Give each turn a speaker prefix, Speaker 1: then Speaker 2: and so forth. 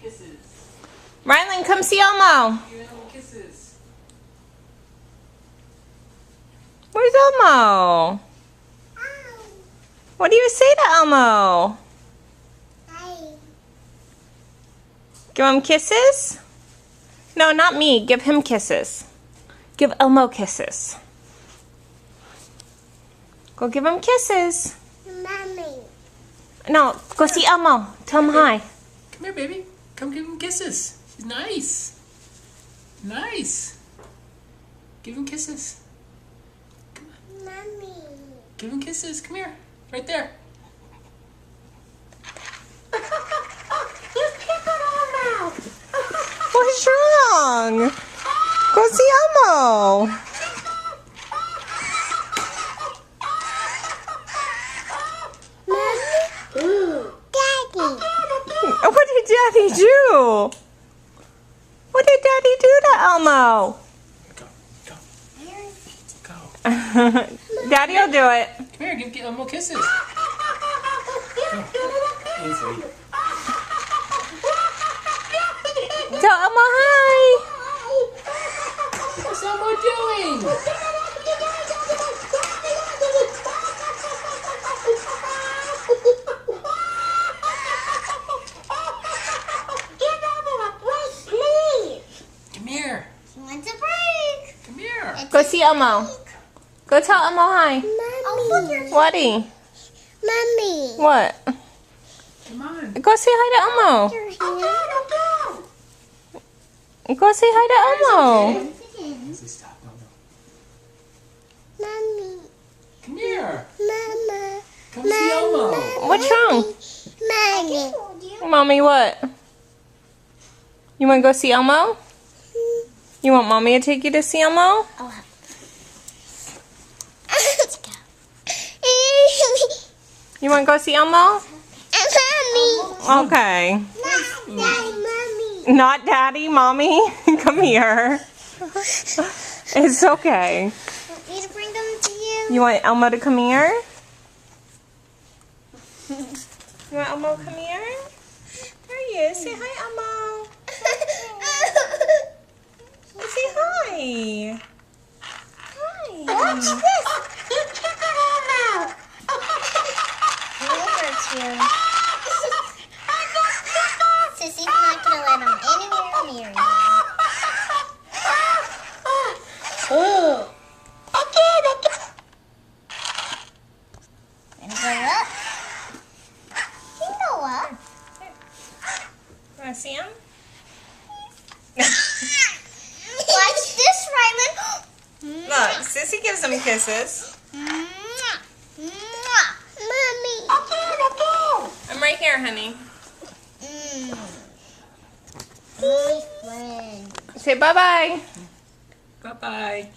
Speaker 1: kisses.
Speaker 2: Rylan, come see Elmo.
Speaker 1: Give Elmo kisses.
Speaker 2: Where's Elmo? What do you say to Elmo? Give him kisses? No, not me. Give him kisses. Give Elmo kisses. Go give him kisses.
Speaker 3: Mommy.
Speaker 2: No, go see Elmo. Tell him hi.
Speaker 1: Come here, baby. Come give him kisses. He's nice. Nice. Give him kisses. Come on.
Speaker 3: Mommy.
Speaker 1: Give him kisses. Come here. Right there.
Speaker 2: What's wrong? Go see Elmo.
Speaker 3: Daddy.
Speaker 2: What did Daddy do? What did Daddy do to Elmo?
Speaker 1: Go. Go. Go.
Speaker 2: Daddy will do it.
Speaker 1: Come here. Give Elmo kisses. Go. Easy.
Speaker 2: Tell Elmo hi.
Speaker 1: What's Elmo doing? Come here.
Speaker 3: He wants a break.
Speaker 1: Come here.
Speaker 2: Go see Elmo. Go tell Elmo hi.
Speaker 3: Mommy.
Speaker 2: Whatty?
Speaker 3: Mommy.
Speaker 2: What?
Speaker 1: Come on.
Speaker 2: Go say hi to Elmo.
Speaker 3: You're here.
Speaker 2: Go say hi to Elmo.
Speaker 1: Easy, stop. No, no.
Speaker 3: Mommy.
Speaker 1: Come here.
Speaker 3: Mama.
Speaker 1: Come see Elmo.
Speaker 2: What's wrong?
Speaker 3: Mommy.
Speaker 2: Mommy, what? You want to go see Elmo? You want Mommy to take you to see Elmo?
Speaker 3: Let's go.
Speaker 2: You want to go see Elmo?
Speaker 3: Mommy.
Speaker 2: Okay.
Speaker 3: Daddy, Mommy.
Speaker 2: Not Daddy, Mommy. Come here. It's okay.
Speaker 3: Want me to bring them to you?
Speaker 2: You want Elmo to come here? You want Elmo to come here? There he is. Say hi, Elmo. Say hi. Hi.
Speaker 3: Watch this. Check it out now. Sissy's not gonna let him anywhere near you.
Speaker 1: Oh.
Speaker 3: Gonna go up. You can go up.
Speaker 2: Want to see him?
Speaker 3: Watch this, Rylan.
Speaker 2: Look, Sissy gives him kisses.
Speaker 3: Mommy.
Speaker 2: I'm right here, honey.
Speaker 3: My friend.
Speaker 2: Say bye-bye.
Speaker 1: Bye-bye.